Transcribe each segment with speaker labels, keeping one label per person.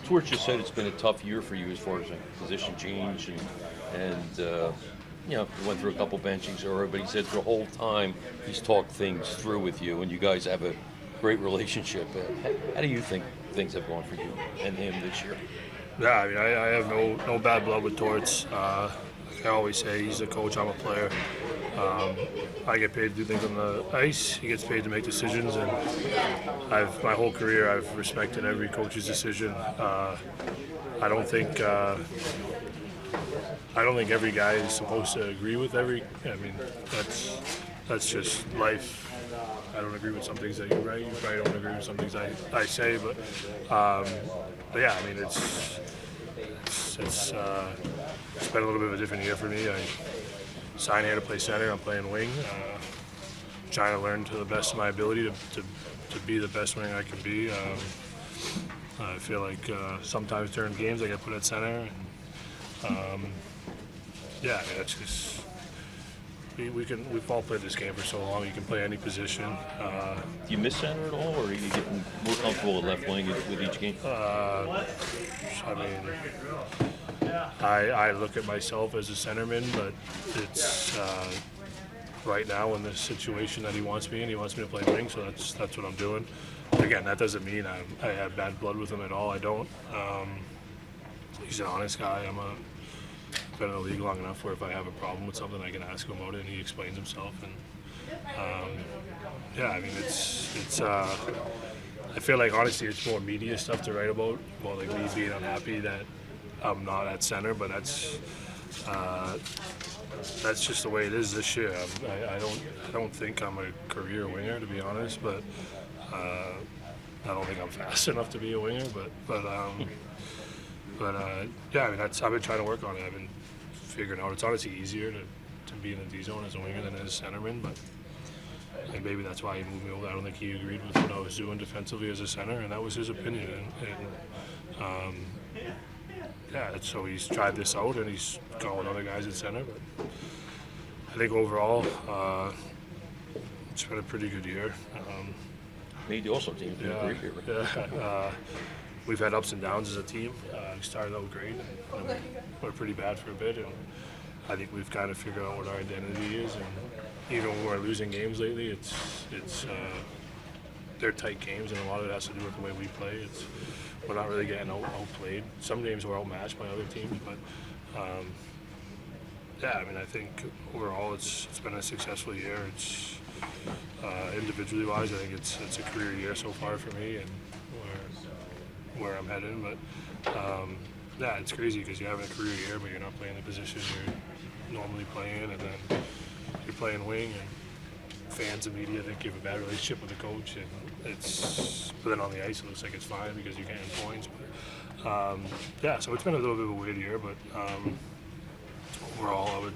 Speaker 1: Torch just said it's been a tough year for you as far as position change and you went through a couple benchings already, but he said the whole time he's talked things through with you, and you guys have a great relationship. How do you think things have gone for you and him this year?
Speaker 2: Yeah, I mean, I have no bad blood with Torts. Like I always say, he's a coach, I'm a player. I get paid to do things on the ice. He gets paid to make decisions, and my whole career I've respected every coach's decision. I don't think every guy is supposed to agree with every. I mean, that's just life. I don't agree with some things that you write. You probably don't agree with some things I say, but yeah, I mean, it's been a little bit of a different year for me. I signed here to play center. I'm playing wing. Trying to learn to the best of my ability to be the best wing I can be. I feel like sometimes during games I get put at center. And, yeah, I mean, that's just we've all played this game for so long. You can play any position.
Speaker 1: Do you miss center at all, or are you getting more comfortable at left wing with each game?
Speaker 2: I mean, I look at myself as a centerman, but it's right now in the situation that he wants me in. He wants me to play wing, so that's what I'm doing. Again, that doesn't mean I have bad blood with him at all. I don't. He's an honest guy. I've been in the league long enough where if I have a problem with something, I can ask him about it, and he explains himself. And yeah, I mean, it's. I feel like honestly, it's more media stuff to write about. Well, like me being unhappy that I'm not at center, but that's just the way it is this year. I don't think I'm a career winger, to be honest, but I don't think I'm fast enough to be a winger. But yeah, I mean, I've been trying to work on it. I've been figuring out it's honestly easier to be in the D zone as a winger than as a centerman, but and maybe that's why he moved me over. I don't think he agreed with what I was doing defensively as a center, and that was his opinion. And yeah, so he's tried this out, and he's gone with other guys at center. But I think overall, it's been a pretty good year.
Speaker 1: Made the All-Star team.
Speaker 2: Yeah,
Speaker 1: Great year, right?
Speaker 2: yeah. We've had ups and downs as a team. We started out great, and we're pretty bad for a bit, and I think we've kind of figured out what our identity is. And even when we're losing games lately, they're tight games, and a lot of it has to do with the way we play. We're not really getting outplayed. Some games we're outmatched by other teams, but yeah, I mean, I think overall it's been a successful year. It's individually wise, I think it's a career year so far for me, and where I'm heading. But yeah, it's crazy because you're having a career year, but you're not playing the position you're normally playing, and then you're playing wing, and fans and media think you have a bad relationship with the coach, and but then on the ice it looks like it's fine because you're getting points. But yeah, so it's been a little bit of a weird year, but overall I would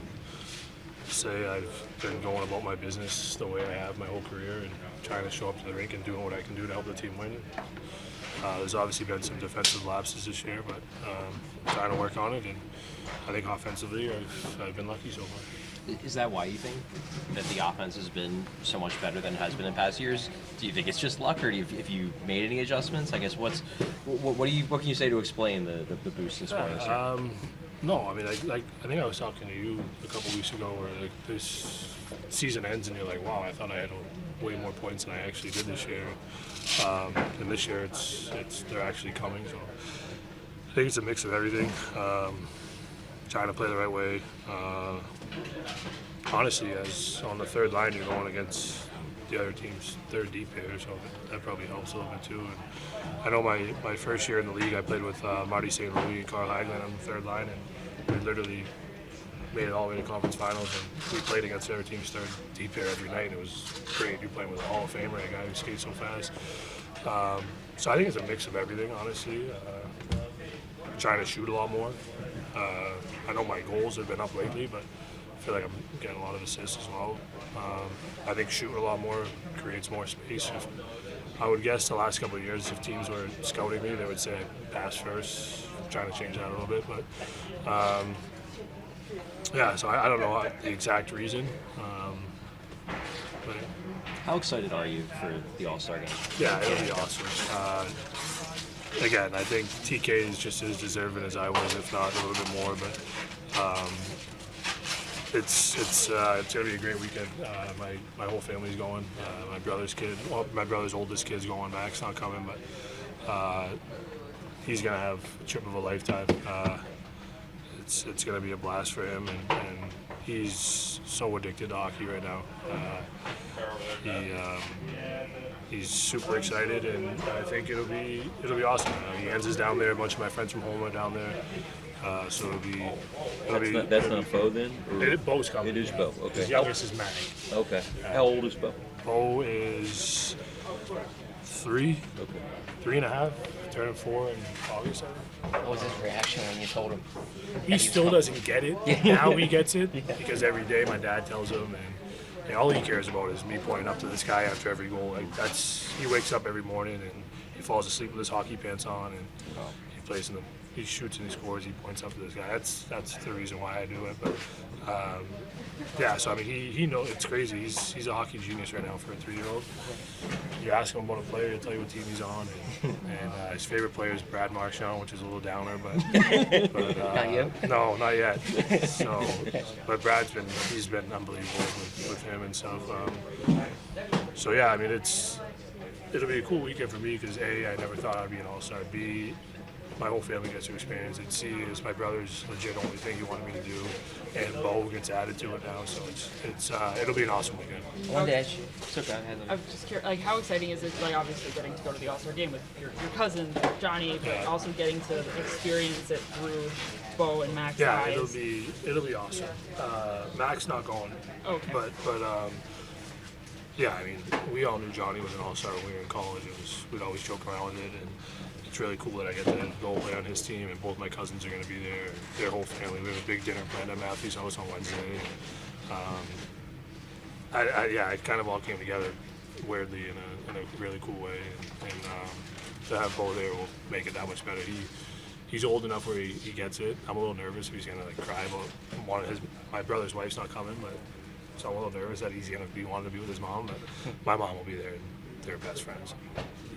Speaker 2: say I've been going about my business the way I have my whole career and trying to show up to the rink and doing what I can do to help the team win. There's obviously been some defensive lapses this year, but I'm trying to work on it, and I think offensively I've been lucky so far.
Speaker 3: Is that why you think that the offense has been so much better than it has been in past years? Do you think it's just luck, or if you made any adjustments? I guess what can you say to explain the boost in scoring this year?
Speaker 2: No, I mean, I think I was talking to you a couple weeks ago where like this season ends and you're like, wow, I thought I had way more points than I actually did this year. And this year they're actually coming. So I think it's a mix of everything. Trying to play the right way. Honestly, as on the third line, you're going against the other team's third deep hitter, so that probably helps a little bit too. And I know my first year in the league, I played with Marty St. Louis and Carl Hagelin on the third line, and we literally made it all the way to conference finals, and we played against the other team's third deep hitter every night. It was great. You're playing with a Hall of Famer, a guy who skates so fast. So I think it's a mix of everything, honestly. Trying to shoot a lot more. I know my goals have been up lately, but I feel like I'm getting a lot of assists as well. I think shooting a lot more creates more space. I would guess the last couple of years, if teams were scouting me, they would say pass first. I'm trying to change that a little bit, but yeah. So I don't know the exact reason. But
Speaker 3: How excited are you for the All-Star game?
Speaker 2: yeah, it'll be awesome. again, I think TK is just as deserving as I was, if not a little bit more. But it's gonna be a great weekend. My whole family's going. My brother's oldest kid's going. Mac's not coming, but he's gonna have a trip of a lifetime. It's gonna be a blast for him, and he's so addicted to hockey right now. He's super excited, and I think it'll be awesome. Jens is down there. A bunch of my friends from home are down there. So
Speaker 1: That's not Bo then? Or-
Speaker 2: Bo's coming.
Speaker 1: It is Bo.
Speaker 2: His
Speaker 1: Okay.
Speaker 2: youngest is Mac.
Speaker 1: Okay. How old is Bo?
Speaker 2: Bo is 3,
Speaker 1: Okay.
Speaker 2: 3.5, turning 4 in August.
Speaker 4: What was his reaction when you told him?
Speaker 2: He still doesn't get it. Now he gets it because every day my dad tells him, and all he cares about is me pointing up to this guy after every goal. Like he wakes up every morning and he falls asleep with his hockey pants on, and he plays in he shoots and he scores. He points up to this guy. That's the reason why I do it. But yeah, so I mean, he knows it's crazy. He's a hockey genius right now for a 3-year-old. You ask him about a player, he'll tell you what team he's on, and his favorite player is Brad Marchand, which is a little downer, but
Speaker 4: Not you?
Speaker 2: No, not yet. So, but he's been unbelievable with him and stuff. So yeah, I mean, it'll be a cool weekend for me because A, I never thought I'd be an all-star. B, my whole family gets to experience it. C is my brother's legit only thing he wanted me to do, and Bo gets added to it now. So it'll be an awesome weekend.
Speaker 3: I wanted to ask you. So go ahead.
Speaker 5: I'm just curious, like, how exciting is it, like, obviously getting to go to the All-Star game with your cousin, Johnny, but
Speaker 2: Yeah.
Speaker 5: also getting to experience it through Bo and Mac's
Speaker 2: Yeah,
Speaker 5: eyes?
Speaker 2: it'll be awesome. Mac's not going,
Speaker 5: Okay.
Speaker 2: but yeah, I mean, we all knew Johnny was an all-star when we were in college. We'd always joke around with it, and it's really cool that I get to go play on his team, and both my cousins are going to be there. Their whole family. We have a big dinner planned at Matthew's house on Wednesday. It kind of all came together weirdly in a really cool way, and to have Bo there will make it that much better. He's old enough where he gets it. I'm a little nervous if he's gonna like cry about my brother's wife's not coming, but so I'm a little nervous that he's gonna be wanting to be with his mom. But my mom will be there, and they're best friends.